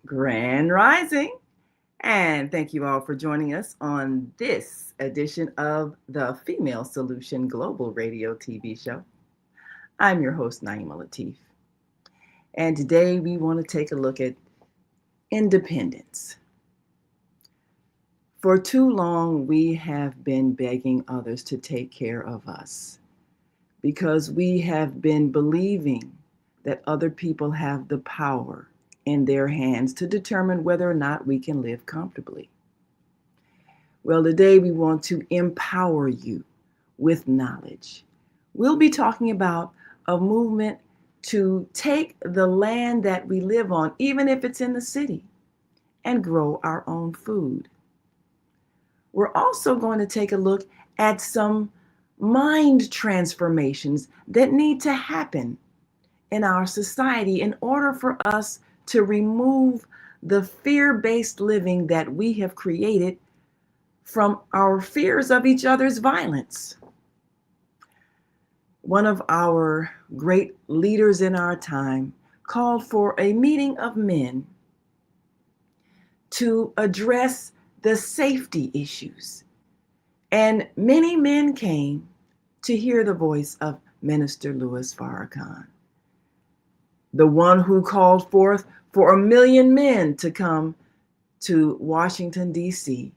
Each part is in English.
Grand Rising. And thank you all for joining us on this edition of the Female Solution Global Radio TV show. I'm your host, Naima Latif. And today we want to take a look at independence. For too long, we have been begging others to take care of us because we have been believing that other people have the power in their hands to determine whether or not we can live comfortably. Well, today we want to empower you with knowledge. We'll be talking about a movement to take the land that we live on, even if it's in the city, and grow our own food. We're also going to take a look at some mind transformations that need to happen in our society in order for us to remove the fear-based living that we have created from our fears of each other's violence. One of our great leaders in our time called for a meeting of men to address the safety issues. And many men came to hear the voice of Minister Louis Farrakhan, the one who called forth for 1 million men to come to Washington, D.C.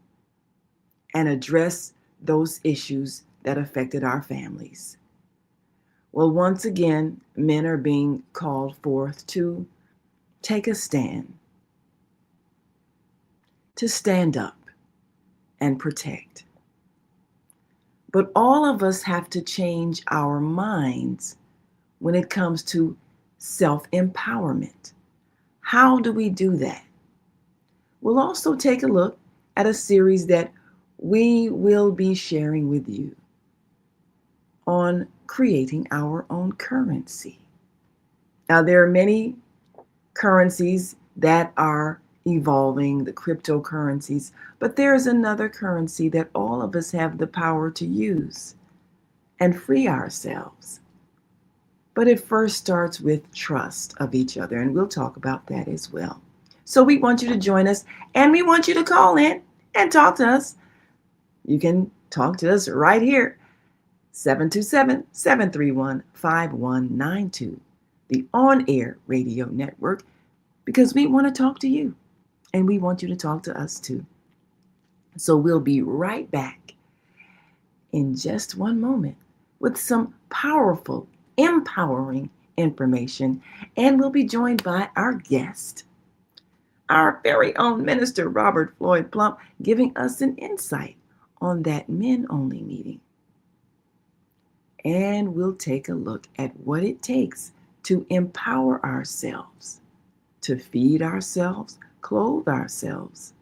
and address those issues that affected our families. Well, once again, men are being called forth to take a stand, to stand up and protect. But all of us have to change our minds when it comes to self-empowerment. How do we do that? We'll also take a look at a series that we will be sharing with you on creating our own currency. Now, there are many currencies that are evolving, the cryptocurrencies, but there is another currency that all of us have the power to use and free ourselves. But it first starts with trust of each other, and we'll talk about that as well. So we want you to join us, and we want you to call in and talk to us. You can talk to us right here, 727-731-5192, the on-air radio network, because we want to talk to you, and we want you to talk to us too. So we'll be right back in just one moment with some powerful, empowering information, and we'll be joined by our guest, our very own Minister Robert Floyd Plump, giving us an insight on that men-only meeting. And we'll take a look at what it takes to empower ourselves, to feed ourselves, clothe ourselves,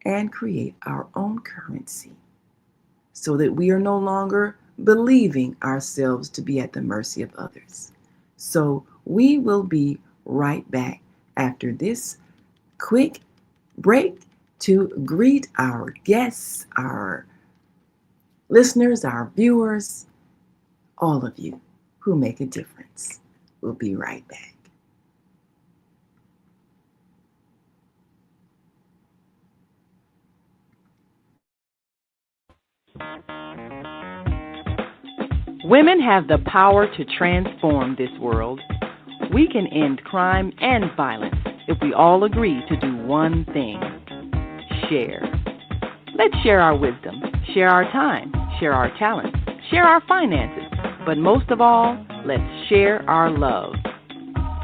and create our own currency so that we are no longer believing ourselves to be at the mercy of others. So we will be right back after this quick break to greet our guests, our listeners, our viewers, all of you who make a difference. We'll be right back. Women have the power to transform this world. We can end crime and violence if we all agree to do one thing: share. Let's share our wisdom, share our time, share our talents, share our finances, but most of all, let's share our love.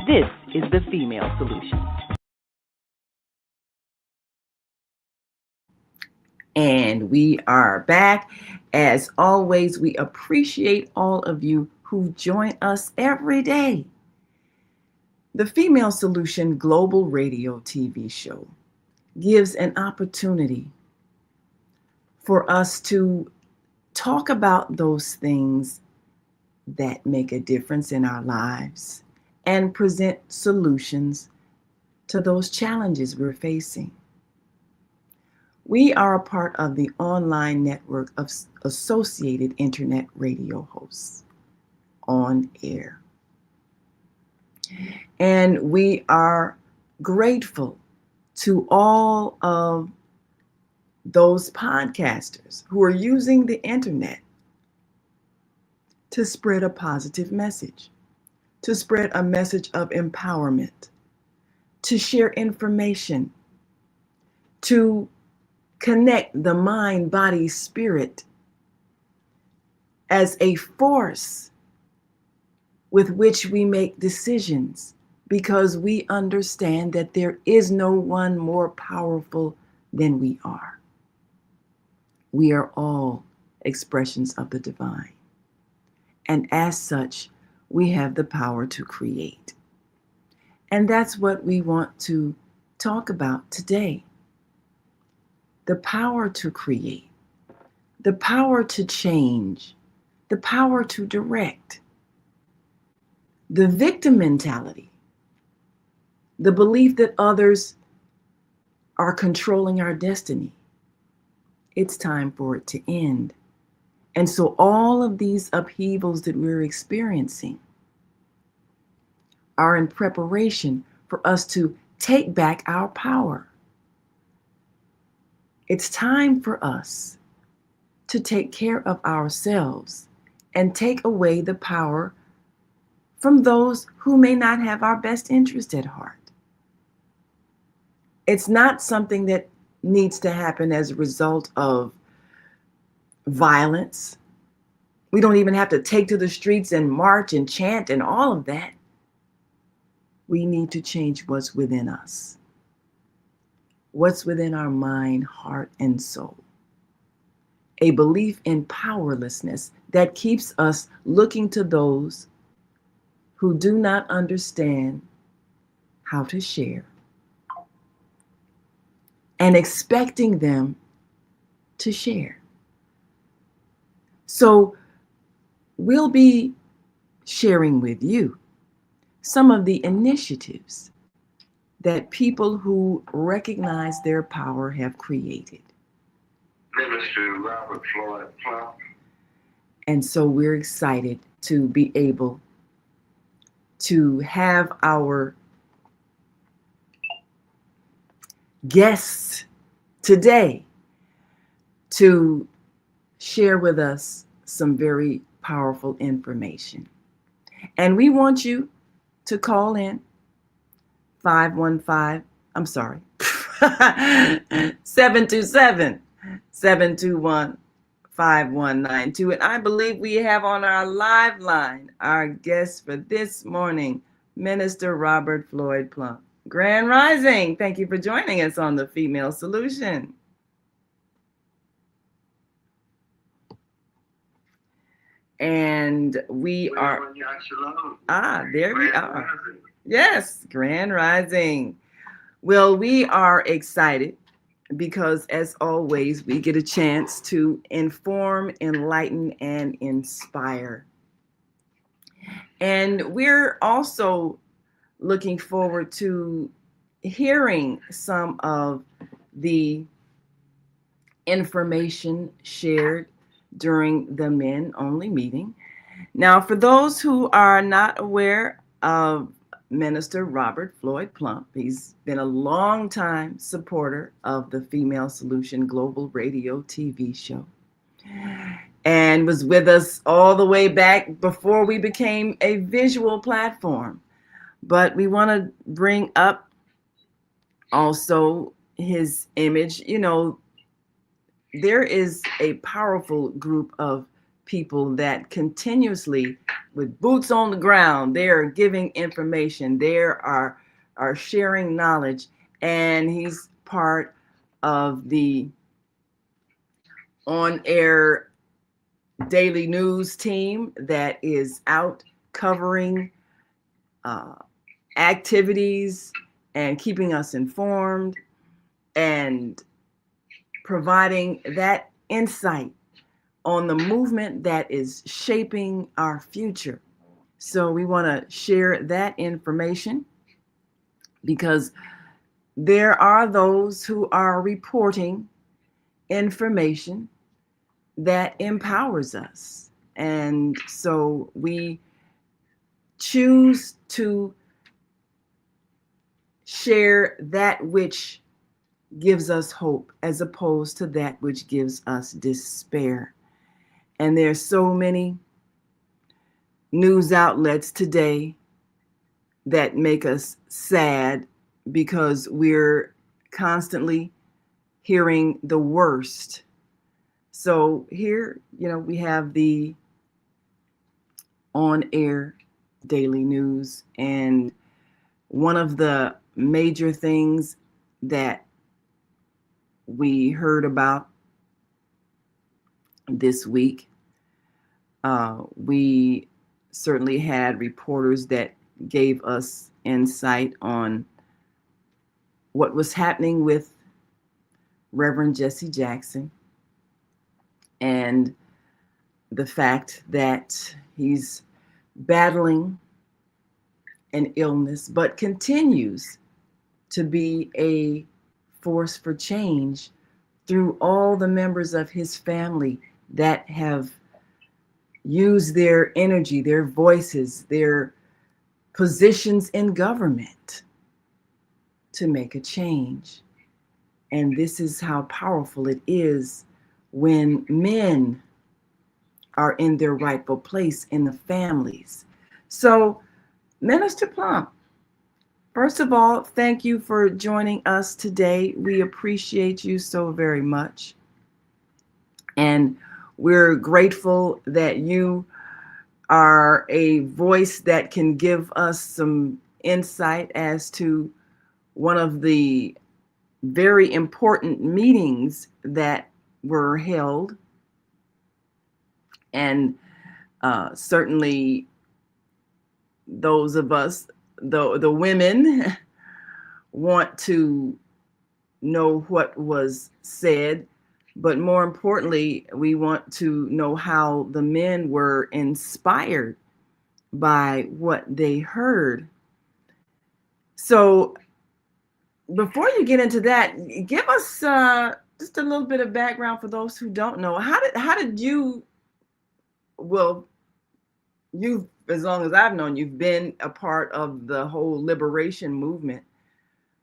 This is the Female Solution. And we are back. As always, we appreciate all of you who join us every day. The Female Solution Global Radio TV show gives an opportunity for us to talk about those things that make a difference in our lives and present solutions to those challenges we're facing. We are a part of the online network of Associated Internet Radio Hosts on air. And we are grateful to all of those podcasters who are using the internet to spread a positive message, to spread a message of empowerment, to share information, to connect the mind, body, spirit as a force with which we make decisions, because we understand that there is no one more powerful than we are. We are all expressions of the divine. And as such, we have the power to create. And that's what we want to talk about today. The power to create, the power to change, the power to direct, the victim mentality, the belief that others are controlling our destiny. It's time for it to end. And so all of these upheavals that we're experiencing are in preparation for us to take back our power. It's time for us to take care of ourselves and take away the power from those who may not have our best interest at heart. It's not something that needs to happen as a result of violence. We don't even have to take to the streets and march and chant and all of that. We need to change what's within us, what's within our mind, heart, and soul. A belief in powerlessness that keeps us looking to those who do not understand how to share and expecting them to share. So we'll be sharing with you some of the initiatives that people who recognize their power have created. Minister Robert Floyd Plump. And so we're excited to be able to have our guests today to share with us some very powerful information. And we want you to call in 727-721-5192. And I believe we have on our live line our guest for this morning, Minister Robert Floyd Plump. Grand Rising, thank you for joining us on The Female Solution. And we are, there we are. Yes, Grand Rising. Well, we are excited because, as always, we get a chance to inform, enlighten, and inspire. And we're also looking forward to hearing some of the information shared during the men only meeting. Now, for those who are not aware of Minister Robert Floyd Plump, he's been a long-time supporter of the Female Solution Global Radio TV show and was with us all the way back before we became a visual platform. But we want to bring up also his image. You know, there is a powerful group of people that continuously, with boots on the ground, they are giving information, they are sharing knowledge, and he's part of the on-air daily news team that is out covering activities and keeping us informed and providing that insight on the movement that is shaping our future. So we want to share that information because there are those who are reporting information that empowers us. And so we choose to share that which gives us hope as opposed to that which gives us despair. And there's so many news outlets today that make us sad because we're constantly hearing the worst. So here, we have the on-air daily news, and one of the major things that we heard about this week, we certainly had reporters that gave us insight on what was happening with Reverend Jesse Jackson and the fact that he's battling an illness but continues to be a force for change through all the members of his family that have used their energy, their voices, their positions in government to make a change. And this is how powerful it is when men are in their rightful place in the families. So, Minister Plump, first of all, thank you for joining us today. We appreciate you so very much. And we're grateful that you are a voice that can give us some insight as to one of the very important meetings that were held. And certainly those of us, the women, want to know what was said, but more importantly, we want to know how the men were inspired by what they heard. So before you get into that, give us just a little bit of background for those who don't know. How did you, well, you, as long as I've known, you've been a part of the whole liberation movement.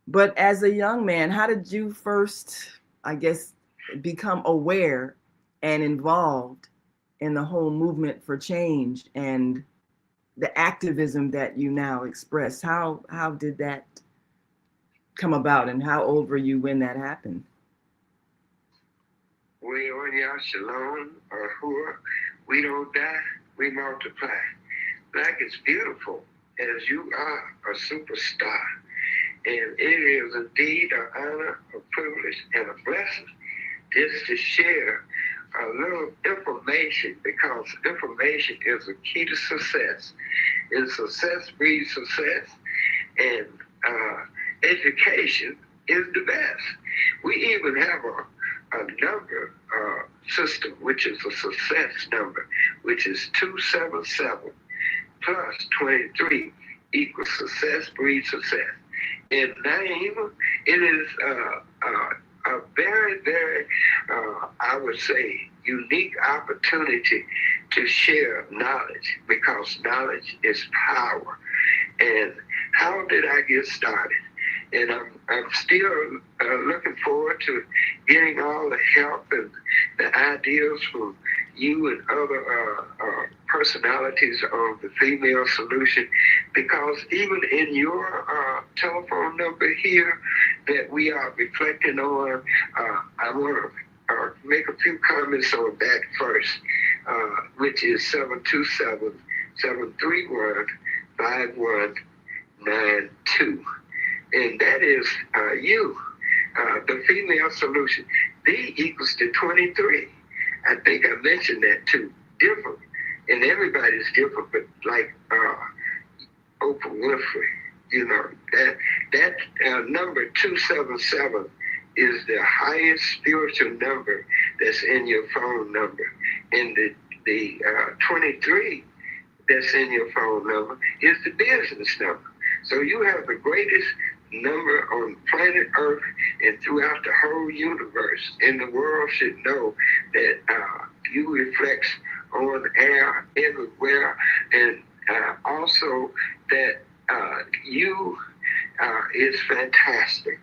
But as a young man, how did you first, I guess, become aware and involved in the whole movement for change and the activism that you now express? How did that come about, and how old were you when that happened? We on Yah Shalom, Ahura. We don't die, we multiply. Black is beautiful, as you are a superstar. And it is indeed an honor, a privilege, and a blessing just to share a little information, because information is a key to success. And success breeds success, and education is the best. We even have a number system, which is a success number, which is 277 plus 23 equals success breeds success. In name, it is a very, very, I would say, unique opportunity to share knowledge, because knowledge is power. And how did I get started? And I'm still looking forward to getting all the help and the ideas from you and other personalities of the Female Solution, because even in your telephone number here that we are reflecting on, I want to make a few comments on that first, which is 727-731-5192. And that is you, the Female Solution. D equals to 23. I think I mentioned that too. Different. And everybody's different, but like Oprah Winfrey, that number 277 is the highest spiritual number that's in your phone number. And the 23 that's in your phone number is the business number. So you have the greatest number on planet Earth and throughout the whole universe. And the world should know that you reflect on air everywhere, and also that you is fantastic.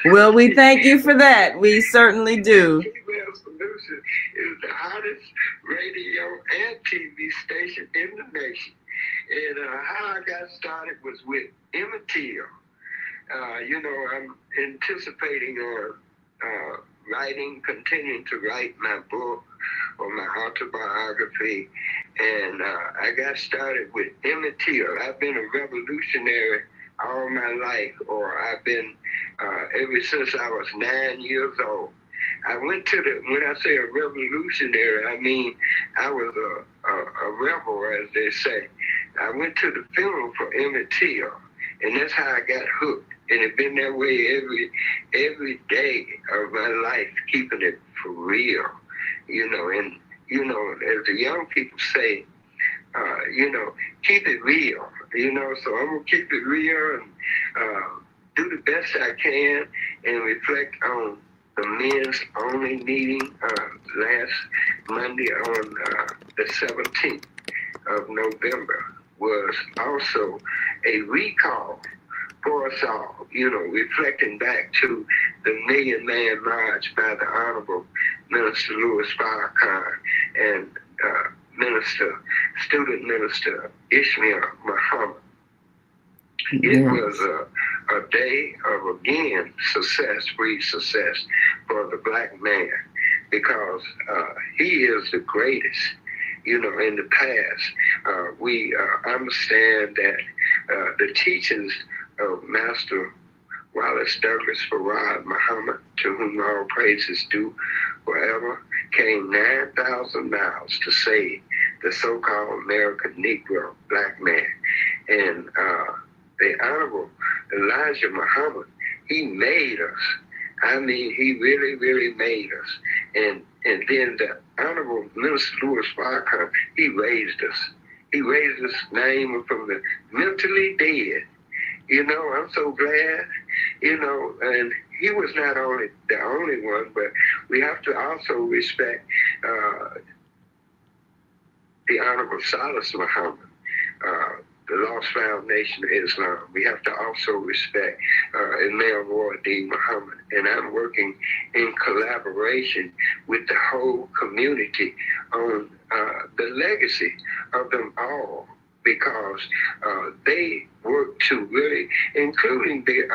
Well, we thank you for that. We certainly do. Female Solution is the hottest radio and TV station in the nation. And how I got started was with Emmett Till. I'm anticipating continuing to write my book or my autobiography. And I got started with Emmett Till. I've been a revolutionary all my life, or I've been ever since I was 9 years old. I went to when I say a revolutionary, I mean I was a rebel, as they say. I went to the funeral for Emmett Till, and that's how I got hooked. And it's been that way every day of my life, keeping it for real, And, as the young people say, keep it real, So I'm going to keep it real and do the best I can and reflect on the men's only meeting last Monday on the 17th of November was also a recall for us all, reflecting back to the Million Man March by the Honorable Minister Louis Farrakhan and Student Minister Ishmael Muhammad. It was a day of, again, free success for the black man, because he is the greatest. In the past, we understand that the teachings of Master Wallace Douglas Farad Muhammad, to whom all praises due forever, came 9,000 miles to save the so-called American Negro black man. And the Honorable Elijah Muhammad, he made us. I mean, he really, really made us. And then the Honorable Minister Louis Farrakhan, he raised us. He raised us, name from the mentally dead. I'm so glad, and he was not only the only one, but we have to also respect the Honorable Salas Muhammad, the Lost Foundation of Islam. We have to also respect Imam Muhammad Muhammad. And I'm working in collaboration with the whole community on the legacy of them all, because they work to really, including the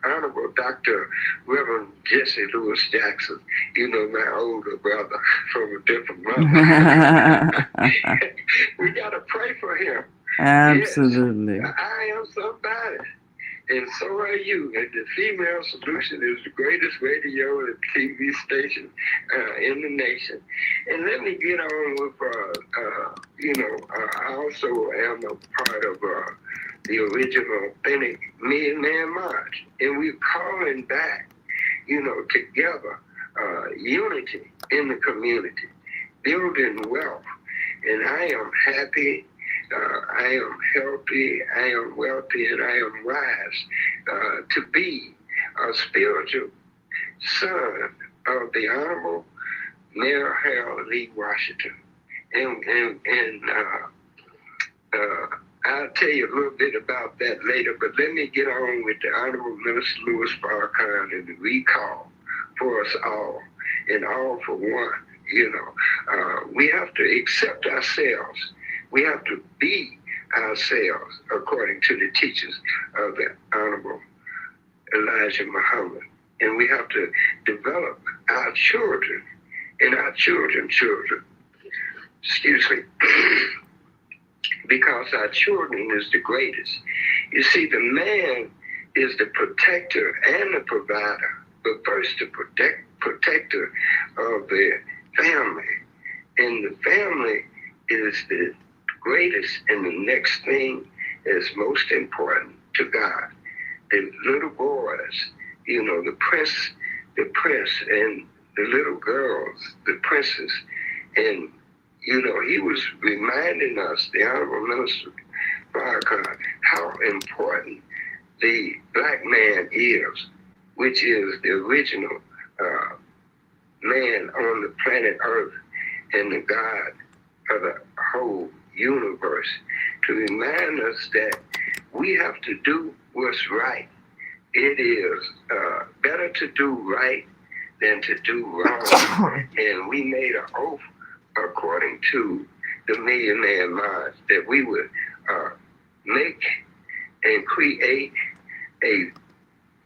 Honorable Dr. Reverend Jesse Lewis Jackson, my older brother from a different mother. We got to pray for him. Absolutely. Yes, I am somebody, and so are you. And the Female Solution is the greatest radio and TV station in the nation. And let me get on with, I also am a part of the original authentic Million Man March. And we're calling back, together, unity in the community, building wealth. And I am happy. I am healthy, I am wealthy, and I am wise to be a spiritual son of the Honorable Mayor Harold Lee Washington. And I'll tell you a little bit about that later, but let me get on with the Honorable Minister Louis Farrakhan and the recall for us all, and all for one. We have to accept ourselves. We have to be ourselves according to the teachings of the Honorable Elijah Muhammad. And we have to develop our children and our children's children. Because our children is the greatest. You see, the man is the protector and the provider, but first the protector of the family. And the family is the greatest, and the next thing is most important to God. The little boys, the prince, and the little girls, the princess. And, he was reminding us, the Honorable Minister Farrakhan, how important the black man is, which is the original man on the planet Earth and the God of the whole universe, to remind us that We have to do what's right. It is better to do right than to do wrong. And we made an oath, according to the Million Man March, that we would make and create a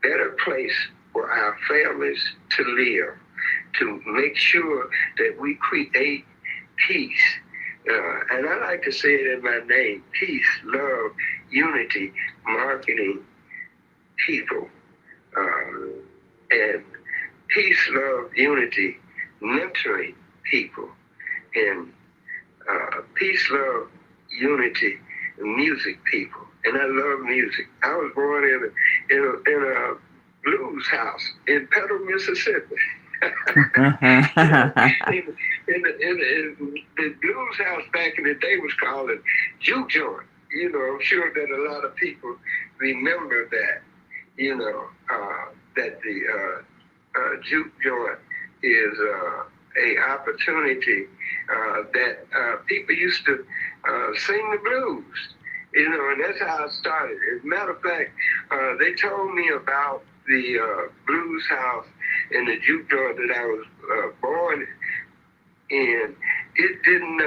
better place for our families to live, to make sure that we create peace. And I like to say it in my name: peace, love, unity, marketing people. And peace, love, unity, mentoring people. And peace, love, unity, music people. And I love music. I was born in a blues house in Petal, Mississippi. In the blues house back in the day was called a juke joint. I'm sure that a lot of people remember that. That the juke joint is a opportunity that people used to sing the blues. And that's how it started. As a matter of fact, they told me about the blues house and the juke joint that I was born in. It didn't,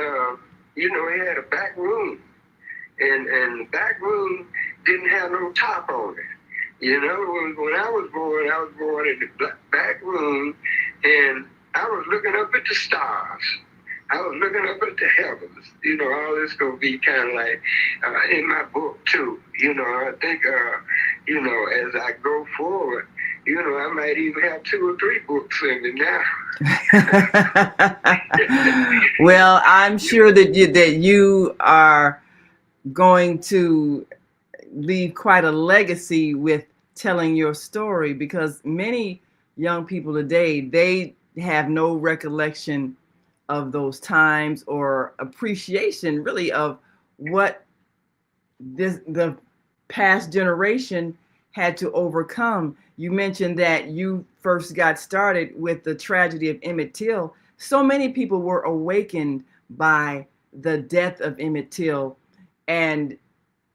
it had a back room. And the back room didn't have no top on it. When I was born in the back room, and I was looking up at the stars. I was looking up at the heavens. All this gonna be kind of like in my book too. I think, as I go forward, I might even have 2 or 3 books in me now. Well, I'm sure that you are going to leave quite a legacy with telling your story, because many young people today, they have no recollection of those times or appreciation really of what the past generation had to overcome. You mentioned that you first got started with the tragedy of Emmett Till. So many people were awakened by the death of Emmett Till. And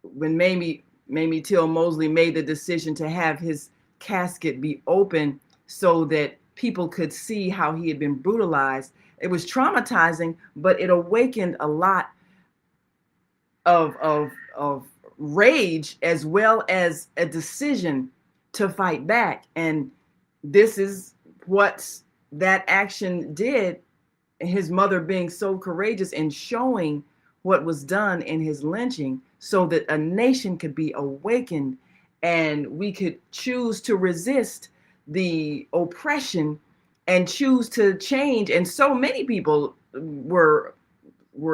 when Mamie Till Mosley made the decision to have his casket be open so that people could see how he had been brutalized, it was traumatizing, but it awakened a lot of rage, as well as a decision to fight back. And this is what that action did. His mother being so courageous and showing what was done in his lynching, so that a nation could be awakened and we could choose to resist the oppression and choose to change. And so many people were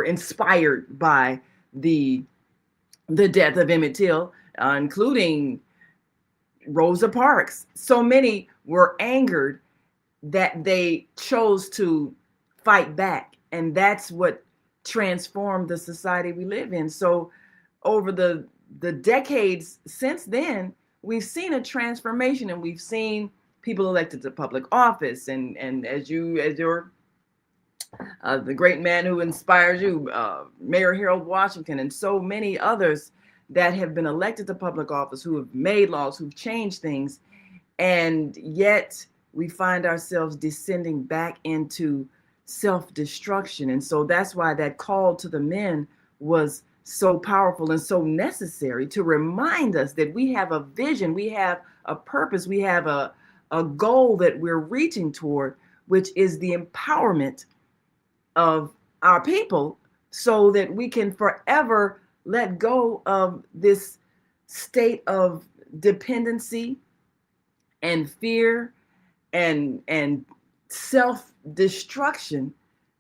inspired by the death of Emmett Till, including Rosa Parks. So many were angered that they chose to fight back. And that's what transformed the society we live in. So over the decades since then, we've seen a transformation, and we've seen people elected to public office. And as your the great man who inspires you, Mayor Harold Washington, and so many others that have been elected to public office, who have made laws, who've changed things. And yet we find ourselves descending back into self-destruction. And so that's why that call to the men was so powerful and so necessary, to remind us that we have a vision, we have a purpose, we have a goal that we're reaching toward, which is the empowerment of our people, so that we can forever let go of this state of dependency and fear and self-destruction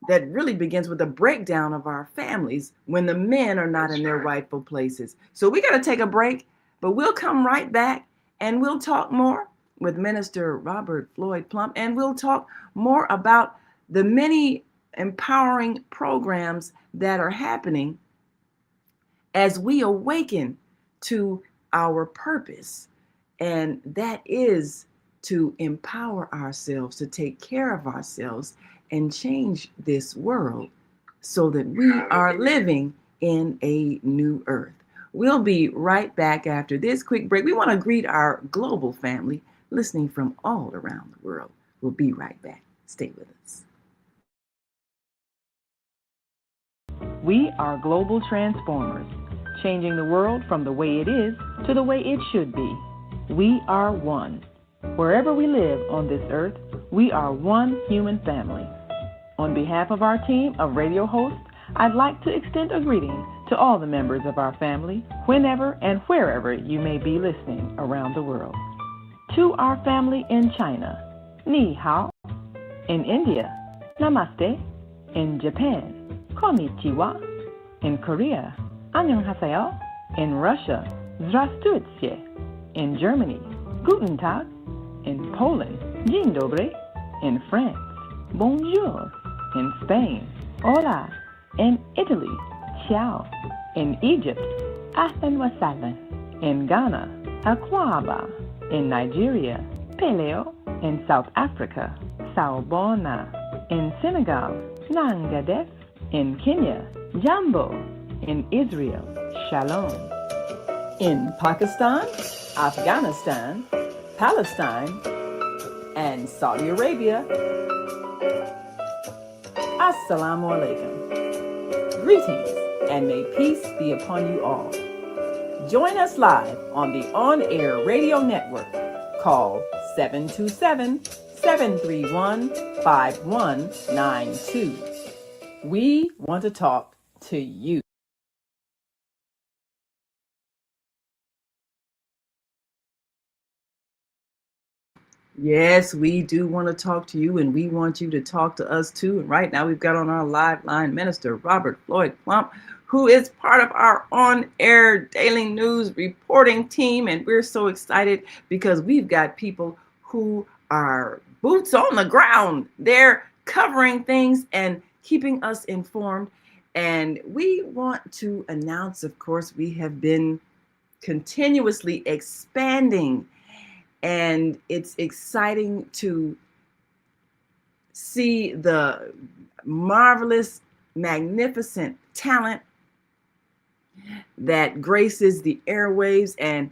that really begins with the breakdown of our families when the men are not in their rightful places. So we got to take a break, but we'll come right back and we'll talk more with Minister Robert Floyd Plump, and we'll talk more about the many empowering programs that are happening as we awaken to our purpose. And that is to empower ourselves, to take care of ourselves and change this world so that we are living in a new earth. We'll be right back after this quick break. We want to greet our global family listening from all around the world. We'll be right back. Stay with us. We are global transformers, changing the world from the way it is to the way it should be. We are one. Wherever we live on this earth, we are one human family. On behalf of our team of radio hosts, I'd like to extend a greeting to all the members of our family, whenever and wherever you may be listening around the world. To our family in China, Ni Hao. In India, Namaste. In Japan, Konnichiwa. In Korea, Annyeonghaseyo. In Russia, Здравствуйте. In Germany, Guten Tag. In Poland, Dzień dobry. In France, Bonjour. In Spain, Hola. In Italy, Ciao. In Egypt, Ahlan wa sahlan. In Ghana, Akwaba. In Nigeria, Peleo. In South Africa, Sawubona. In Senegal, Nangadef. In Kenya, Jambo. In Israel, Shalom. In Pakistan, Afghanistan, Palestine, and Saudi Arabia, Assalamu alaikum. Greetings, and may peace be upon you all. Join us live on the on-air radio network. Call 727-731-5192. We want to talk to you. Yes, we do want to talk to you, and we want you to talk to us too. And right now we've got on our live line Minister Robert Floyd Plump, who is part of our on-air daily news reporting team. And we're so excited because we've got people who are boots on the ground. They're covering things and keeping us informed. And we want to announce, of course, we have been continuously expanding. And it's exciting to see the marvelous, magnificent talent that graces the airwaves. And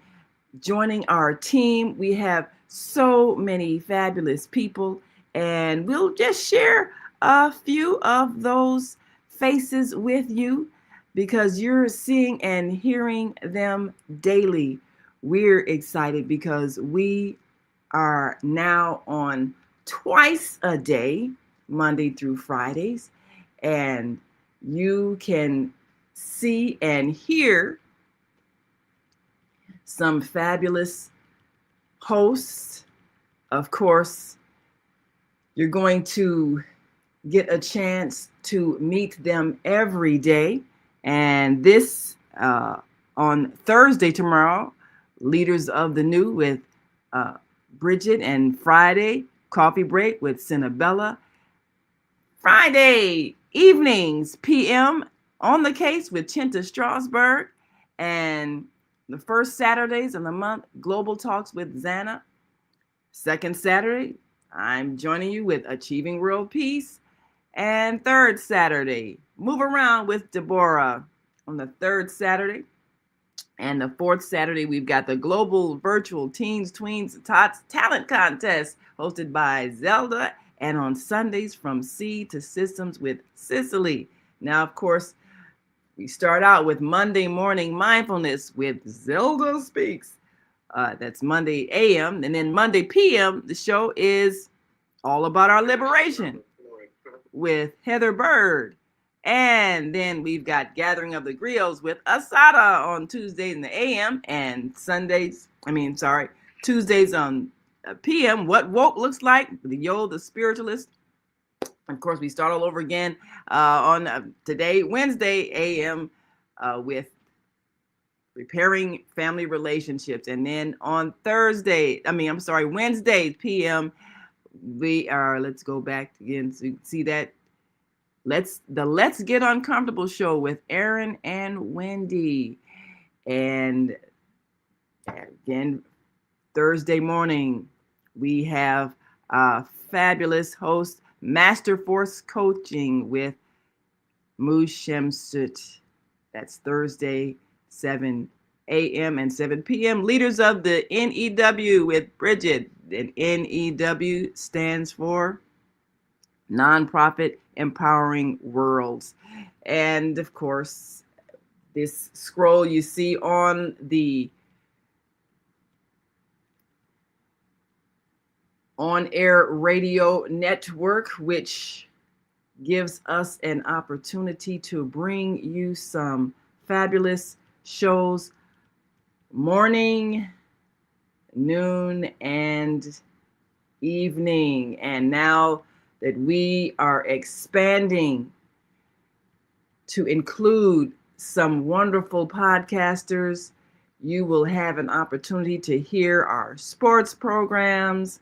joining our team, we have so many fabulous people. And we'll just share a few of those faces with you because you're seeing and hearing them daily. We're excited because we are now on twice a day, Monday through Fridays, and you can see and hear some fabulous hosts. Of course, you're going to get a chance to meet them every day. And this on Thursday tomorrow, Leaders of the New with Bridget, and Friday, Coffee Break with Cinnabella. Friday evenings, PM, On the Case with Chinta Strasberg. And the first Saturdays of the month, Global Talks with Zana. Second Saturday, I'm joining you with Achieving World Peace. And third Saturday, Move Around with Deborah on the third Saturday. And the fourth Saturday, we've got the Global Virtual Teens, Tweens, Tots Talent Contest hosted by Zelda. And on Sundays, From Seed to Systems with Cicely. Now, of course, we start out with Monday Morning Mindfulness with Zelda Speaks. That's Monday AM. And then Monday PM, the show is all about our liberation with Heather Bird. And then we've got Gathering of the Griots with Asada on Tuesdays in the AM, and Tuesdays on PM, What Woke Looks Like, the Yo, the Spiritualist. Of course, we start all over again on today, Wednesday AM, with Repairing Family Relationships. And then on Wednesday PM, we are, let's go back again so you can see that. Let's Get Uncomfortable show with Aaron and Wendy. And again, Thursday morning, we have fabulous host, Master Force Coaching with Moo Shemsut. That's Thursday, 7 a.m. and 7 p.m. Leaders of the NEW with Bridget. And NEW stands for Nonprofit Empowering Worlds. And of course, this scroll you see on the on-air radio network, which gives us an opportunity to bring you some fabulous shows morning, noon, and evening. And now that we are expanding to include some wonderful podcasters, you will have an opportunity to hear our sports programs,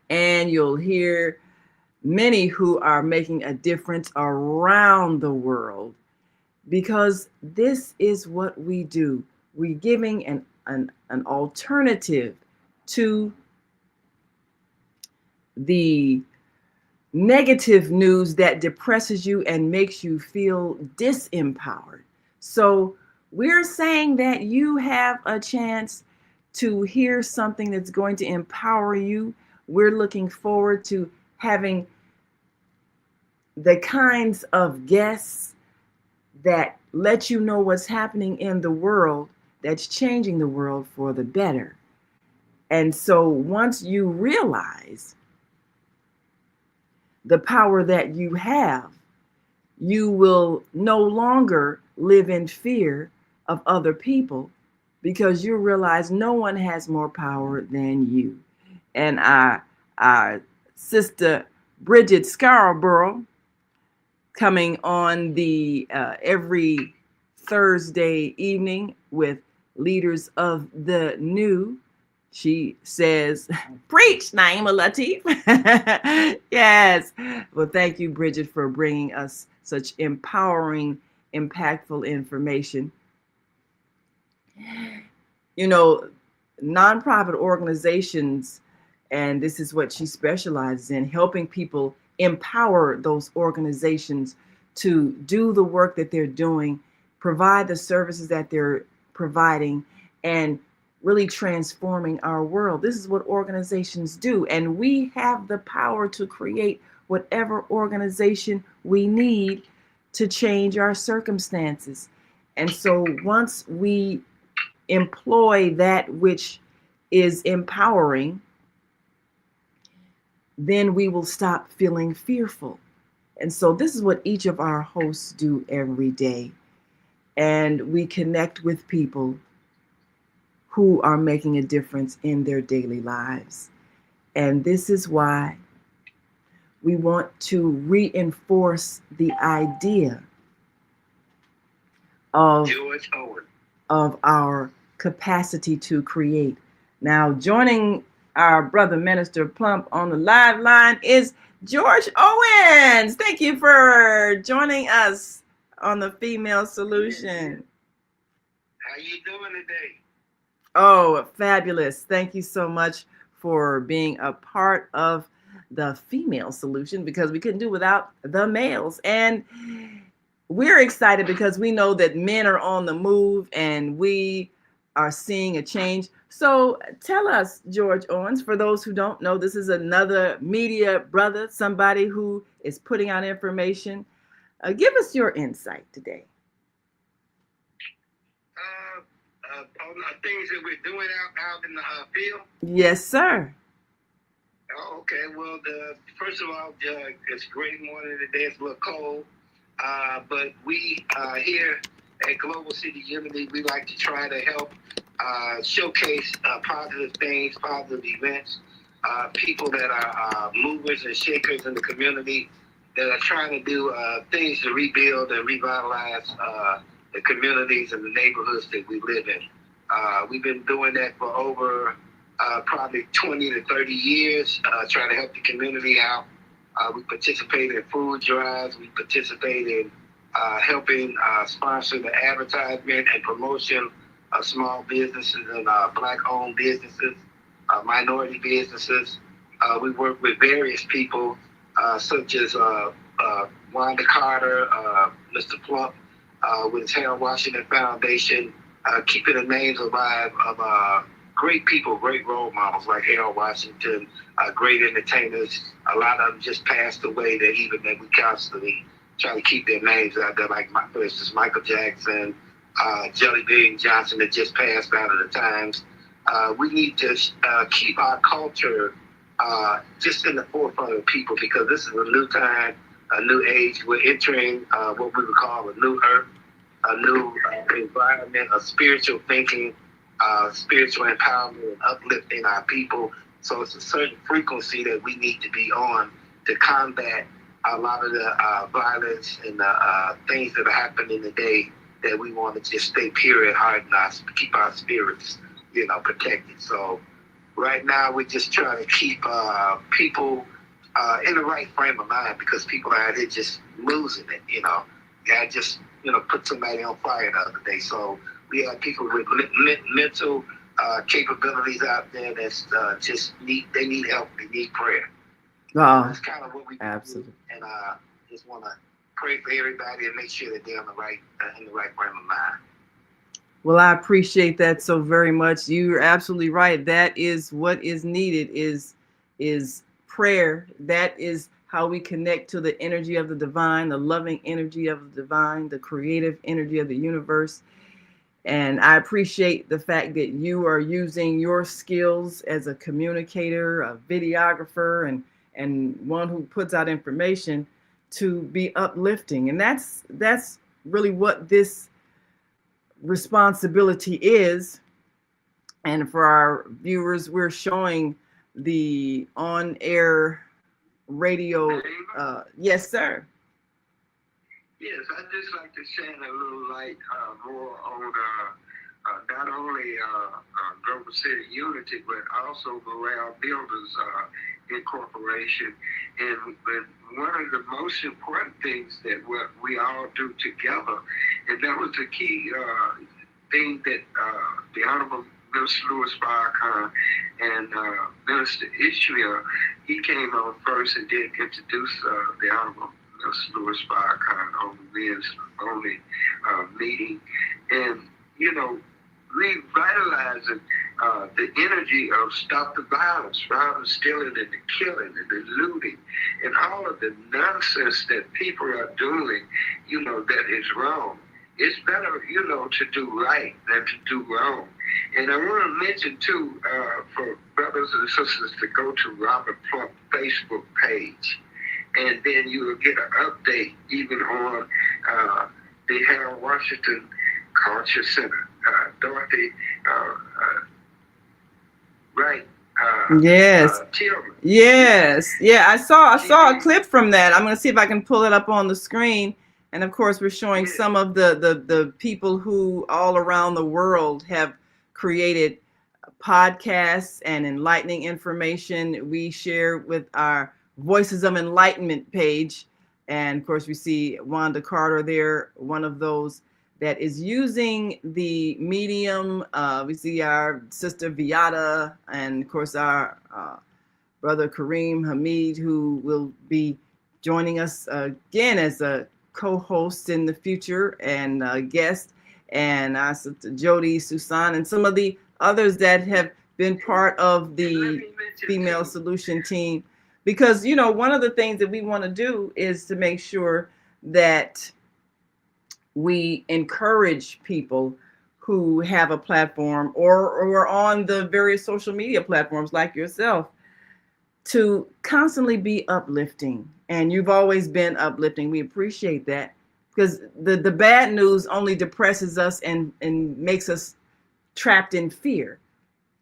and you'll hear many who are making a difference around the world, because this is what we do. We're giving an alternative to the negative news that depresses you and makes you feel disempowered. So we're saying that you have a chance to hear something that's going to empower you. We're looking forward to having the kinds of guests that let you know what's happening in the world that's changing the world for the better. And so once you realize the power that you have, you will no longer live in fear of other people, because you realize no one has more power than you. And our sister Bridget Scarborough, coming on the every Thursday evening with Leaders of the New. She says, preach, Naima Latif. Yes. Well, thank you, Bridget, for bringing us such empowering, impactful information. You know, nonprofit organizations, and this is what she specializes in, helping people empower those organizations to do the work that they're doing, provide the services that they're providing, and really transforming our world. This is what organizations do. And we have the power to create whatever organization we need to change our circumstances. And so once we employ that which is empowering, then we will stop feeling fearful. And so this is what each of our hosts do every day. And we connect with people who are making a difference in their daily lives. And this is why we want to reinforce the idea of our capacity to create. Now, joining our brother Minister Plump on the live line is George Owens. Thank you for joining us on the Female Solution. How you doing today? Oh, fabulous. Thank you so much for being a part of the Female Solution, because we couldn't do without the males. And we're excited because we know that men are on the move and we are seeing a change. So tell us, George Owens, for those who don't know, this is another media brother, somebody who is putting out information. Give us your insight today. On the things that we're doing out in the field? Yes, sir. Oh, okay. Well, first of all, it's a great morning today. It's a little cold. But we here at Global City Unity, we like to try to help showcase positive things, positive events, people that are movers and shakers in the community that are trying to do things to rebuild and revitalize the communities and the neighborhoods that we live in. We've been doing that for over probably 20 to 30 years, trying to help the community out. We participate in food drives. We participate in helping sponsor the advertisement and promotion of small businesses and Black-owned businesses, minority businesses. We work with various people such as Wanda Carter, Mr. Plump, with Harold Washington Foundation, keeping the names alive of great people, great role models like Harold Washington, great entertainers. A lot of them just passed away that we constantly try to keep their names out there, like, for instance, Michael Jackson, Jelly Bean Johnson that just passed out of the times. We need to keep our culture just in the forefront of people, because this is a new time, a new age. We're entering what we would call a new earth, a new environment of spiritual thinking, spiritual empowerment, and uplifting our people. So it's a certain frequency that we need to be on to combat a lot of the violence and the things that are happening today, that we want to just stay pure at heart and keep our spirits, protected. So right now we're just trying to keep people in the right frame of mind, because people are out here just losing it. I just put somebody on fire the other day. So we have people with mental capabilities out there that's they need help, they need prayer. That's kind of what we absolutely do. And just want to pray for everybody and make sure that they're in the right frame of mind. Well, I appreciate that so very much. You're absolutely right. That is what is needed is prayer. That is how we connect to the energy of the divine, the loving energy of the divine, the creative energy of the universe. And I appreciate the fact that you are using your skills as a communicator, a videographer, and one who puts out information to be uplifting. And that's really what this responsibility is. And for our viewers, we're showing the on-air radio. Yes, sir. Yes, I'd just like to shine a little light more on not only Global City Unity, but also Morale Builders Incorporation. And one of the most important things that we all do together, and that was the key thing that the Honorable Minister Louis Farrakhan and Minister Israel, he came on first and did introduce the Honorable Minister Louis Farrakhan on the men's only meeting. And, revitalizing the energy of stop the violence, violence, stealing, and the killing, and the looting, and all of the nonsense that people are doing, that is wrong. It's better, to do right than to do wrong. And I want to mention, too, for brothers and sisters to go to Robert Plump Facebook page, and then you will get an update even on the Harold Washington Culture Center. Dorothy, right? Yes. Tillman. Yes. Yeah, I saw a clip from that. I'm going to see if I can pull it up on the screen. And of course, we're showing some of the people who all around the world have created podcasts and enlightening information. We share with our Voices of Enlightenment page. And of course, we see Wanda Carter there, one of those that is using the medium. We see our sister Viata, and of course our brother Kareem Hamid, who will be joining us again as a co-host in the future and a guest, and our sister Jody Susan, and some of the others that have been part of the Female Solution team. Because, one of the things that we want to do is to make sure that we encourage people who have a platform or on the various social media platforms like yourself to constantly be uplifting. And you've always been uplifting. We appreciate that, because the bad news only depresses us and makes us trapped in fear.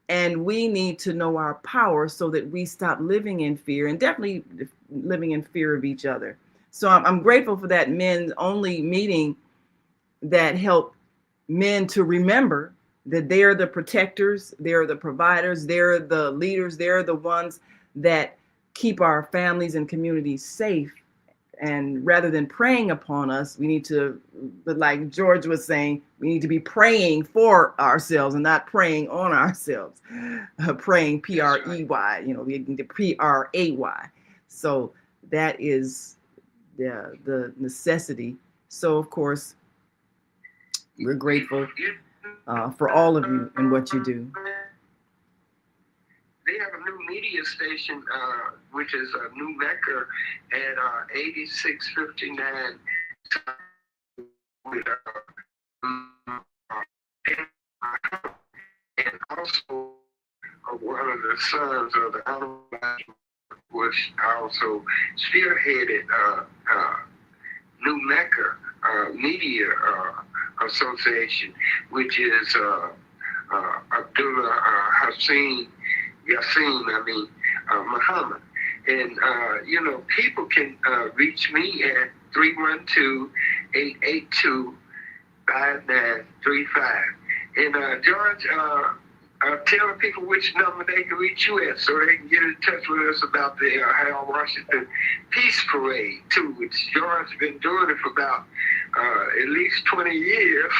And we need to know our power so that we stop living in fear, and definitely living in fear of each other. So I'm grateful for that men's only meeting that help men to remember that they're the protectors, they're the providers, they're the leaders, they're the ones that keep our families and communities safe. And rather than preying upon us, we need to, but like George was saying, we need to be praying for ourselves and not preying on ourselves. Praying, P-R-E-Y, we need to P-R-A-Y. So that is the necessity. So of course, We're grateful You- for all of you and what you do. They have a new media station, which is a New Mecca at 8659. With, and also one of the sons of the Honorable was also spearheaded New Mecca Media Association, which is Abdullah Yassin Muhammad. And, people can reach me at 312-882-5935. And, George, tell people which number they can reach you at so they can get in touch with us about the Harold Washington Peace Parade, too, which George's been doing it for about at least 20 years.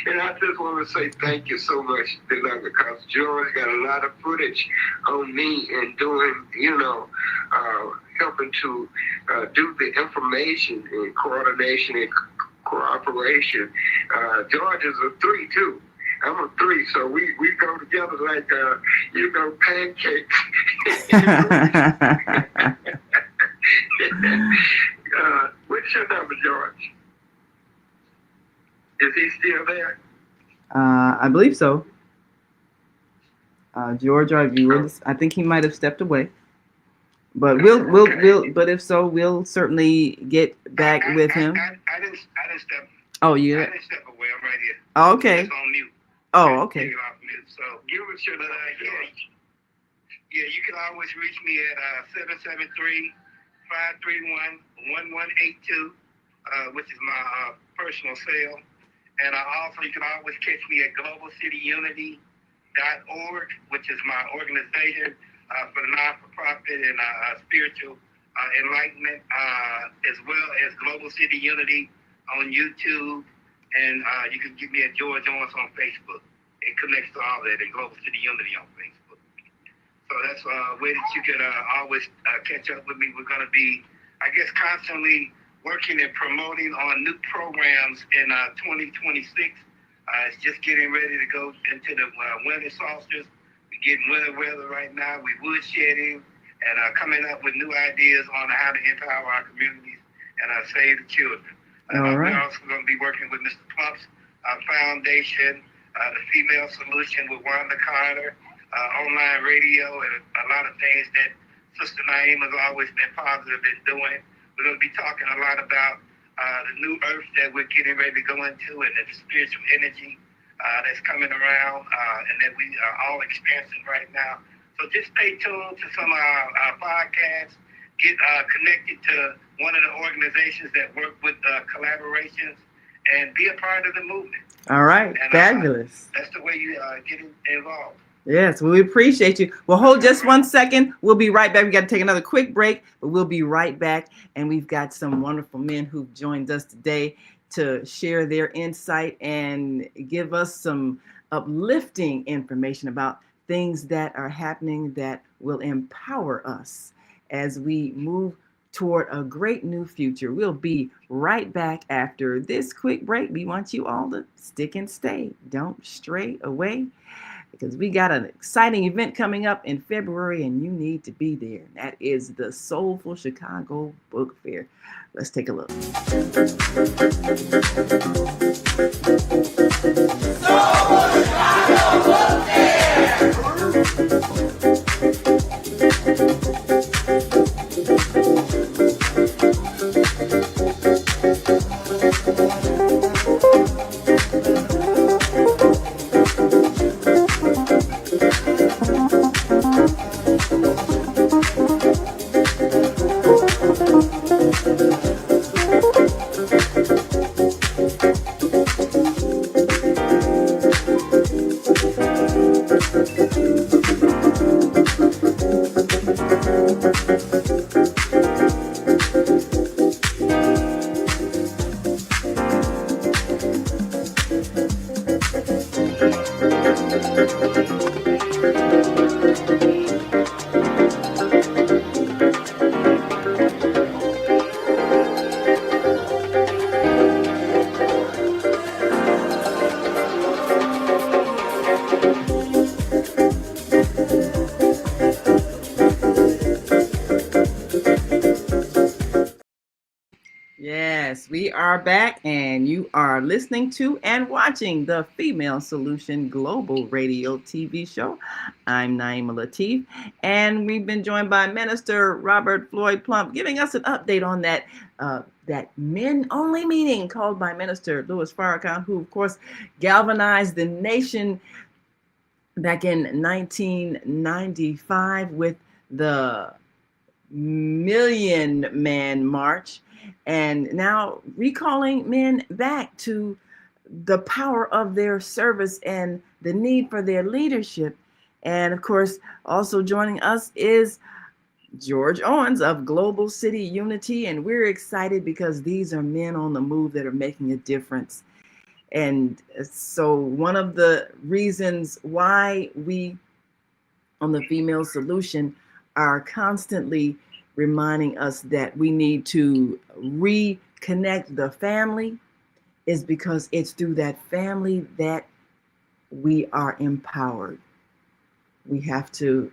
And I just want to say thank you so much, Dylan, because George got a lot of footage on me and doing, helping to do the information and coordination and cooperation. George is a 3, too. I'm a 3, so we go together like, pancakes. What's your number, George? Is he still there? I believe so. George, our viewers, I think he might have stepped away. But but if so, we'll certainly get back with him. I didn't step. Oh, you? I didn't step away. I'm right here. Oh, okay. It's on mute. Oh, okay. Take it off mute. So give us your you can always reach me at 773-531-1182, which is my personal cell. And you can always catch me at globalcityunity.org, which is my organization for the non-for-profit and spiritual enlightenment, as well as Global City Unity on YouTube. And you can get me at George Owens on Facebook. It connects to all that, and Global City Unity on Facebook. So that's a way that you can always catch up with me. We're going to be, I guess, constantly working and promoting on new programs in 2026. It's just getting ready to go into the winter solstice. We're getting winter weather right now. We wood shedding and coming up with new ideas on how to empower our communities and save the children. All right. We're also going to be working with Mr. Plump's foundation, the Female Solution with Wanda Carter, online radio, and a lot of things that Sister Naima has always been positive in doing. We're going to be talking a lot about the new earth that we're getting ready to go into and the spiritual energy that's coming around and that we are all experiencing right now. So just stay tuned to some of our podcasts. Get connected to one of the organizations that work with collaborations and be a part of the movement. All right. And, fabulous. That's the way you get involved. Yes, well, we appreciate you. Well, hold just 1 second. We'll be right back. We got to take another quick break, but we'll be right back. And we've got some wonderful men who've joined us today to share their insight and give us some uplifting information about things that are happening that will empower us as we move toward a great new future. We'll be right back after this quick break. We want you all to stick and stay. Don't stray away, because we got an exciting event coming up in February and you need to be there. That is the Soulful Chicago Book Fair. Let's take a look. Soulful Chicago Book Fair! Yes, we are back, and you are listening to and watching the Female Solution Global Radio TV show. I'm Naima Latif, and we've been joined by Minister Robert Floyd Plump, giving us an update on that men-only meeting called by Minister Louis Farrakhan, who, of course, galvanized the nation back in 1995 with the Million Man March, and now recalling men back to the power of their service and the need for their leadership. And of course, also joining us is George Owens of Global City Unity, and we're excited because these are men on the move that are making a difference. And so one of the reasons why we on the Female Solution are constantly reminding us that we need to reconnect the family is because it's through that family that we are empowered. We have to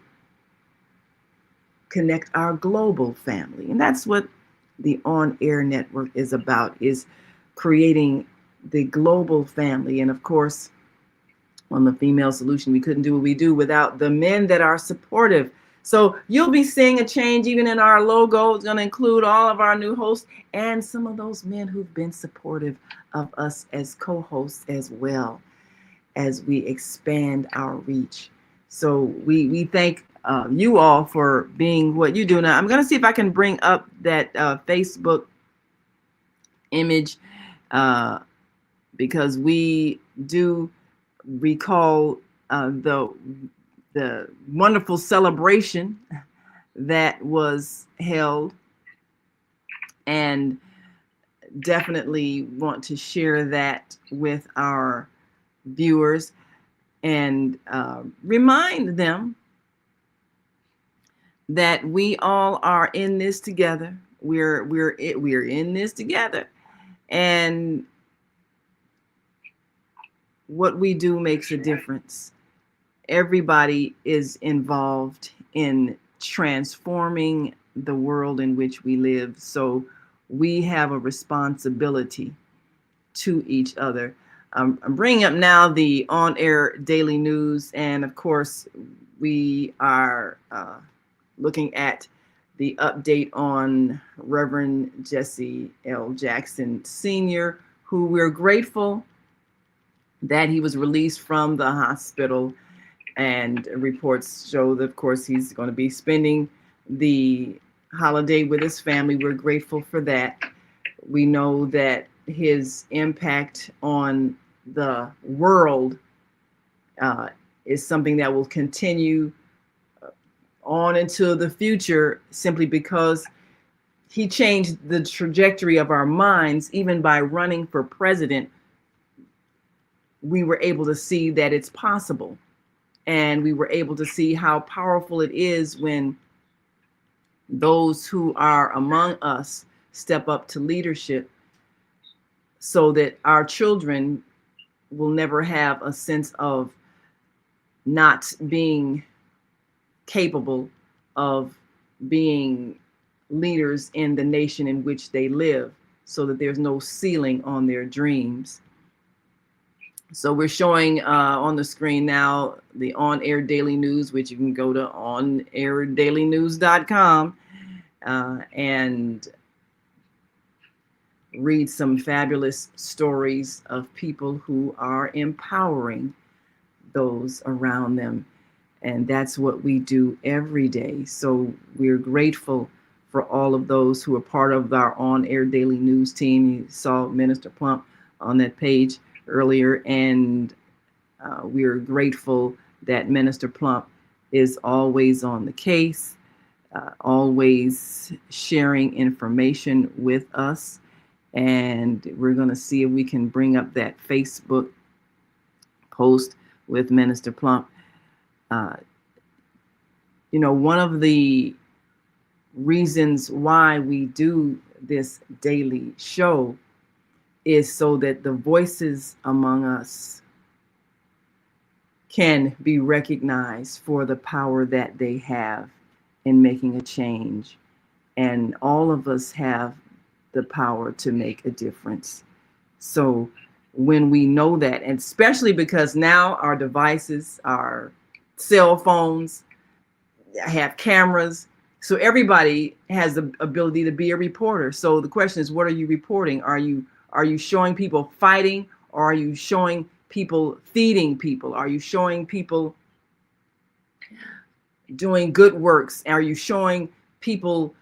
connect our global family. And that's what the On Air Network is about, is creating the global family. And of course, on the Female Solution, we couldn't do what we do without the men that are supportive. So you'll be seeing a change even in our logo. It's going to include all of our new hosts and some of those men who've been supportive of us as co-hosts as well as we expand our reach. So we thank you all for being what you do. Now, I'm going to see if I can bring up that Facebook image because we do recall the wonderful celebration that was held, and definitely want to share that with our viewers and remind them that we all are in this together. We're in this together, and what we do makes a difference. Everybody is involved in transforming the world in which we live. So we have a responsibility to each other. I'm bringing up now the on-air daily news. And of course, we are looking at the update on Reverend Jesse L. Jackson Sr., who we're grateful that he was released from the hospital. And reports show that, of course, he's going to be spending the holiday with his family. We're grateful for that. We know that his impact on the world is something that will continue on into the future, simply because he changed the trajectory of our minds. Even by running for president, we were able to see that it's possible. And we were able to see how powerful it is when those who are among us step up to leadership, so that our children will never have a sense of not being capable of being leaders in the nation in which they live, so that there's no ceiling on their dreams. So we're showing on the screen now the on-air daily news, which you can go to onair.dailynews.com and read some fabulous stories of people who are empowering those around them. And that's what we do every day. So we're grateful for all of those who are part of our on-air daily news team. You saw Minister Plump on that page earlier, and we are grateful that Minister Plump is always on the case, always sharing information with us. And we're going to see if we can bring up that Facebook post with Minister Plump. One of the reasons why we do this daily show is so that the voices among us can be recognized for the power that they have in making a change. And all of us have the power to make a difference. So when we know that, and especially because now our devices, our cell phones have cameras, so everybody has the ability to be a reporter. So the question is, what are you reporting? Are you showing people fighting, or are you showing people feeding people? Are you showing people doing good works? Are you showing people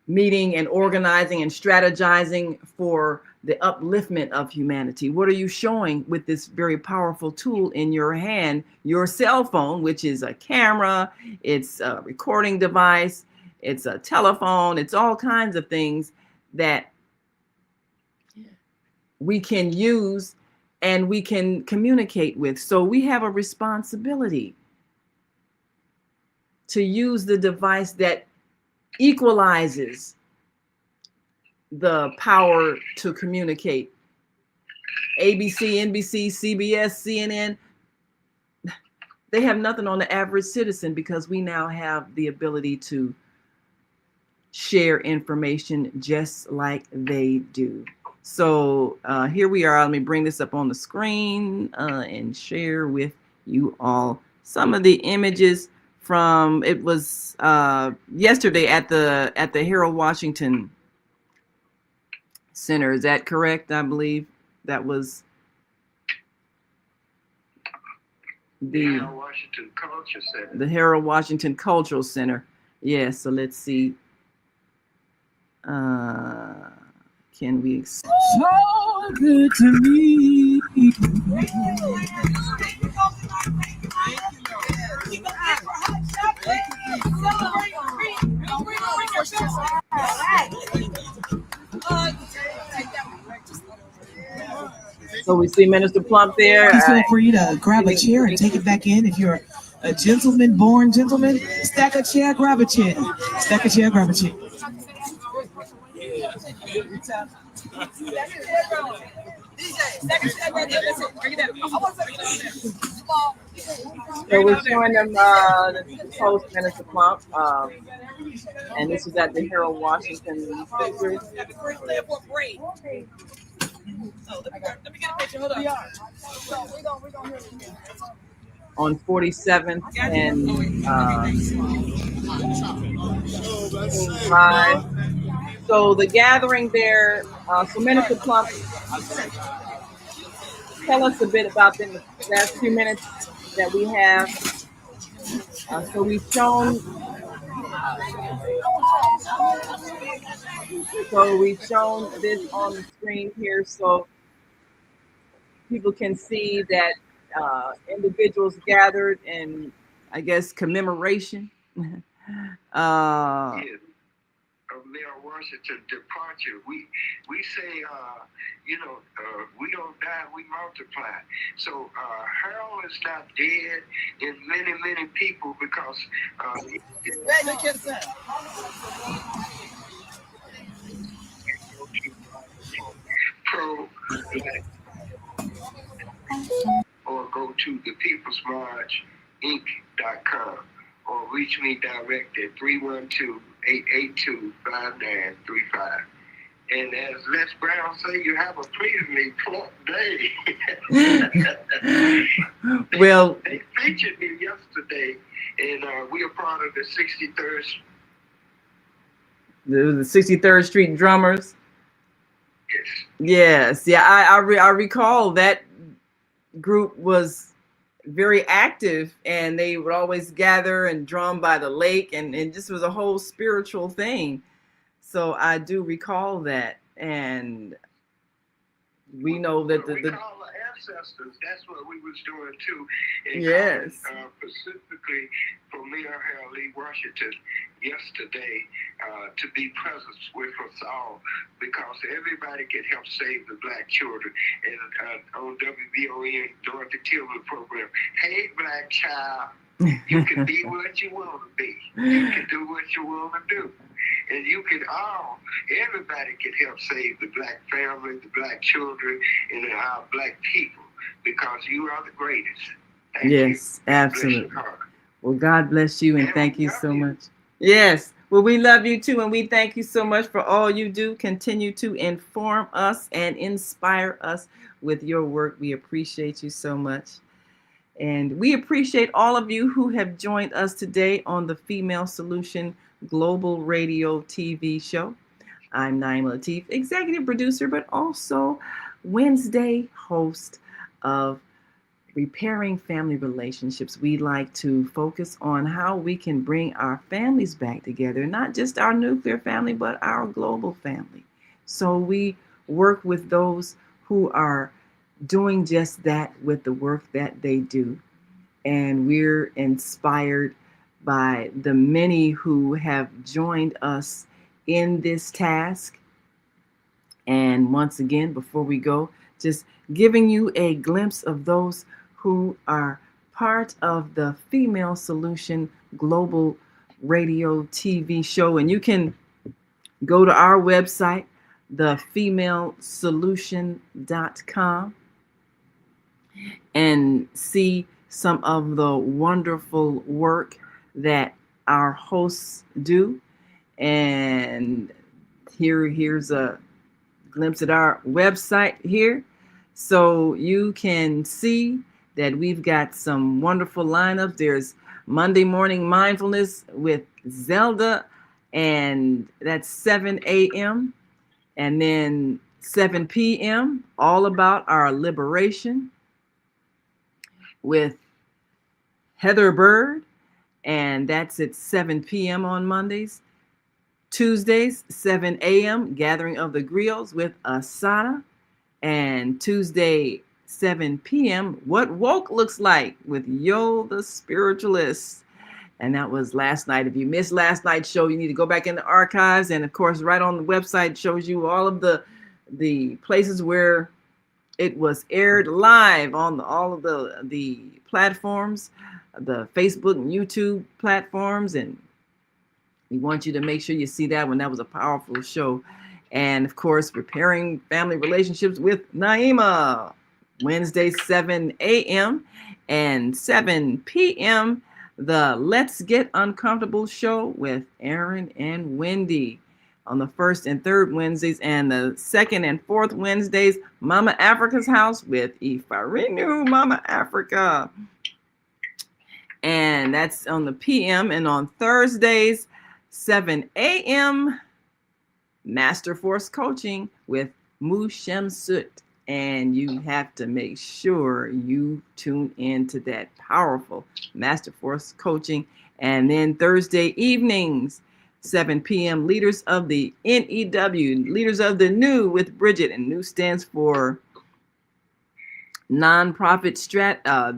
meeting and organizing and strategizing for the upliftment of humanity? What are you showing with this very powerful tool in your hand, your cell phone, which is a camera, it's a recording device, it's a telephone, it's all kinds of things that we can use and we can communicate with. So we have a responsibility to use the device that equalizes the power to communicate. ABC, NBC, CBS, CNN, they have nothing on the average citizen, because we now have the ability to share information just like they do. So here we are. Let me bring this up on the screen and share with you all some of the images from, it was yesterday at the Harold Washington Center. Is that correct? I believe that was the Harold Washington Culture Center. The Harold Washington Cultural Center. Yeah, so let's see. Can we? So good to me. So we see Minister Plump there. Please feel free to grab a chair and take it back in. If you're a gentleman, born gentleman, stack a chair, grab a chair. Stack a chair, grab a chair. So we're showing them the post Minister Plump, and this is at the Harold Washington Center. Let me get a picture. Hold On 47th and 5. So the gathering there, so Minister Plump, tell us a bit about them the last few minutes that we have. So we've shown this on the screen here, so people can see that individuals gathered in, I guess, commemoration. Yes, of Mayor Washington's departure. We say, we don't die, we multiply. So Harold is not dead in many people, because or go to thepeoplesmarchinc.com or reach me direct at 312-882-5935. And as Les Brown say, you have a pleasingly plump day. Well, they featured me yesterday, and we are part of the 63rd Street Drummers. Yes. Yeah. I recall that group was very active, and they would always gather and drum by the lake, and this was a whole spiritual thing. So I do recall that, and we know that we call the ancestors. That's what we was doing too. And yes. Specifically for Mayor Harold Lee Washington yesterday to be present with us all, because everybody can help save the black children. And on WBON Dorothy Tillman program, hey black child, you can be what you want to be. You can do what you want to do. And you can everybody can help save the black family, the black children, and our black people, because you are the greatest. Thank yes, you. absolutely. Well, God bless you, and thank you so much. Yes, Well, we love you too, and we thank you so much for all you do. Continue to inform us and inspire us with your work. We appreciate you so much. And we appreciate all of you who have joined us today on the Female Solution Global Radio TV show. I'm Naima Latif, executive producer, but also Wednesday host of Repairing Family Relationships. We like to focus on how we can bring our families back together, not just our nuclear family, but our global family. So we work with those who are doing just that with the work that they do. And we're inspired by the many who have joined us in this task. And once again, before we go, just giving you a glimpse of those who are part of the Female Solution Global Radio TV show. And you can go to our website, thefemalesolution.com, and see some of the wonderful work that our hosts do. And here's a glimpse at our website here. So you can see that we've got some wonderful lineups. There's Monday Morning Mindfulness with Zelda, and that's 7 a.m. And then 7 p.m., all about our liberation with Heather Bird, and that's at 7 p.m. on Mondays. Tuesdays, 7 a.m., Gathering of the Griots with Asana. And Tuesday, 7 p.m., What Woke Looks Like with Yo the Spiritualist. And that was last night. If you missed last night's show, you need to go back in the archives. And of course, right on the website shows you all of the places where it was aired live on all of the platforms, the Facebook and YouTube platforms. And we want you to make sure you see that one. That was a powerful show. And of course, Repairing Family Relationships with Naima, Wednesday, 7 a.m. and 7 p.m., the Let's Get Uncomfortable show with Aaron and Wendy on the first and third Wednesdays, and the second and fourth Wednesdays, Mama Africa's House with Ifarinu Mama Africa. And that's on the PM. And on Thursdays, 7 a.m., Master Force Coaching with Mu Shamsut. And you have to make sure you tune into that powerful Master Force Coaching. And then Thursday evenings, 7 p.m., Leaders of the NEW, Leaders of the New with Bridget. And NEW stands for Nonprofit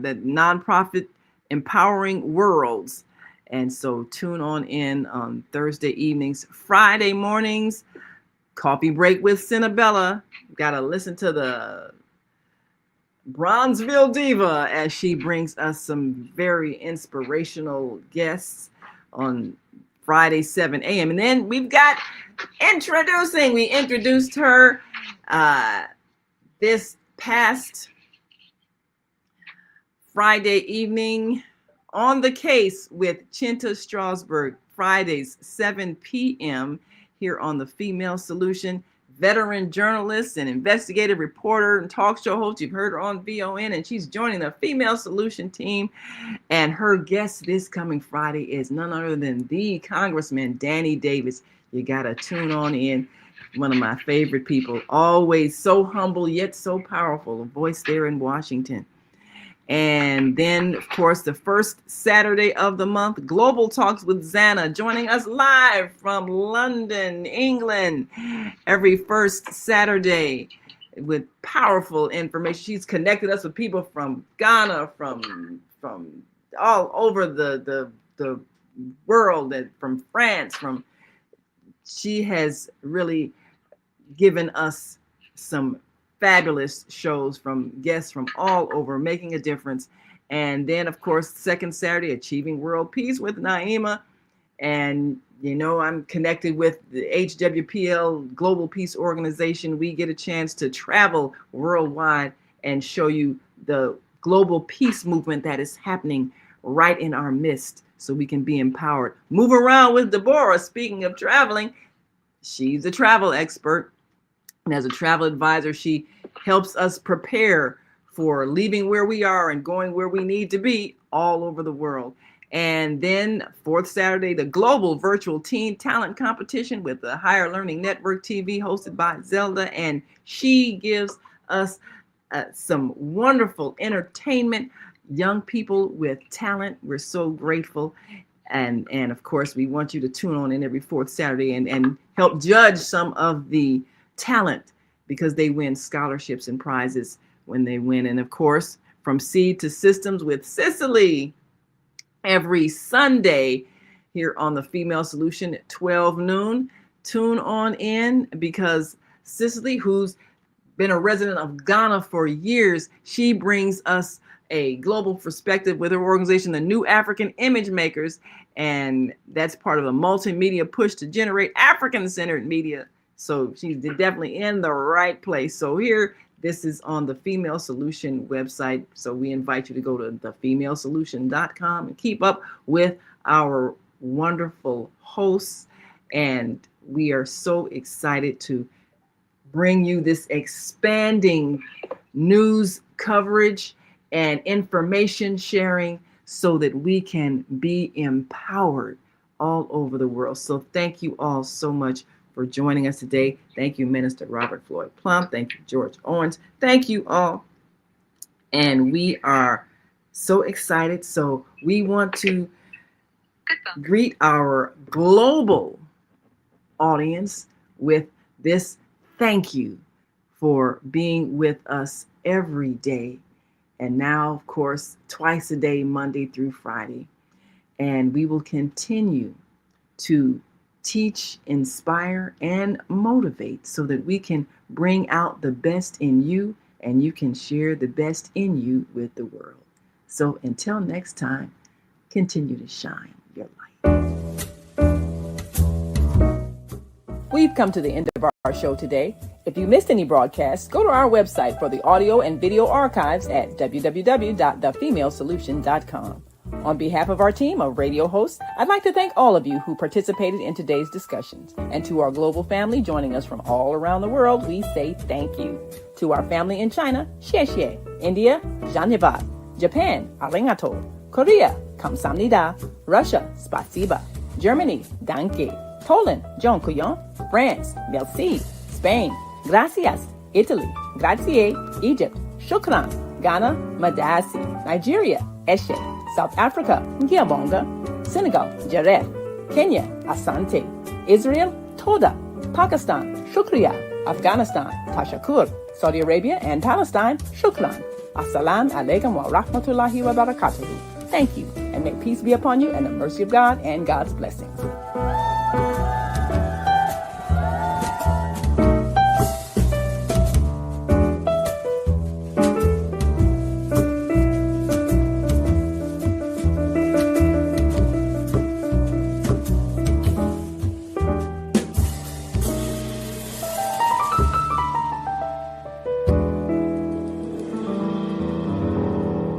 the Nonprofit Empowering Worlds. And so tune in on Thursday evenings. Friday mornings, Coffee Break with Cinnabella. Got to listen to the Bronzeville Diva as she brings us some very inspirational guests on Friday, 7 a.m. And then we've got we introduced her this past Friday evening, On the Case with Chinta Strasberg, Fridays, 7 p.m. here on the Female Solution. Veteran journalist and investigative reporter and talk show host. You've heard her on VON, and she's joining the Female Solution team. And her guest this coming Friday is none other than the Congressman Danny Davis. You got to tune on in. One of my favorite people, always so humble yet so powerful, a voice there in Washington. And then, of course, the first Saturday of the month, Global Talks with Zana, joining us live from London, England, every first Saturday with powerful information. She's connected us with people from Ghana, from all over the world, and from France. She has really given us some fabulous shows from guests from all over, making a difference. And then, of course, second Saturday, Achieving World Peace with Naima. And, you know, I'm connected with the HWPL Global Peace Organization. We get a chance to travel worldwide and show you the global peace movement that is happening right in our midst. so we can be empowered. Move around with Deborah. Speaking of traveling, she's a travel expert. And as a travel advisor, she helps us prepare for leaving where we are and going where we need to be all over the world. And then fourth Saturday, the global virtual teen talent competition with the Higher Learning Network TV hosted by Zelda. And she gives us some wonderful entertainment, young people with talent. We're so grateful. And of course, we want you to tune on in every fourth Saturday and help judge some of the talent, because they win scholarships and prizes when they win. And of course, from Seed to Systems with Cicely, every Sunday here on the Female Solution at 12 noon. Tune on in, because Cicely, who's been a resident of Ghana for years, she brings us a global perspective with her organization, the New African Image Makers. And that's part of a multimedia push to generate African-centered media. So she's definitely in the right place. So here, this is on the Female Solution website. So we invite you to go to thefemalesolution.com and keep up with our wonderful hosts. And we are so excited to bring you this expanding news coverage and information sharing so that we can be empowered all over the world. So thank you all so much for joining us today. Thank you, Minister Robert Floyd Plump. Thank you, George Owens. Thank you all. And we are so excited. So we want to greet our global audience with this thank you for being with us every day. And now, of course, twice a day, Monday through Friday. And we will continue to teach, inspire, and motivate so that we can bring out the best in you and you can share the best in you with the world. So until next time, continue to shine your light. We've come to the end of our show today. If you missed any broadcasts, go to our website for the audio and video archives at www.thefemalesolution.com. On behalf of our team of radio hosts, I'd like to thank all of you who participated in today's discussions. And to our global family joining us from all around the world, we say thank you. To our family in China, xie xie. India, Dhanyavad. Japan, arigato. Korea, kamsamnida. Russia, spasiba. Germany, danke. Poland, dziękuję. France, merci. Spain, gracias. Italy, grazie. Egypt, shukran. Ghana, madasi. Nigeria, eshe. South Africa, Ngiyabonga. Senegal, Jaref. Kenya, Asante. Israel, Toda. Pakistan, Shukriya. Afghanistan, Tashakur. Saudi Arabia and Palestine, Shukran. Assalamu alaikum wa rahmatullahi wa barakatuhu. Thank you, and may peace be upon you and the mercy of God and God's blessings.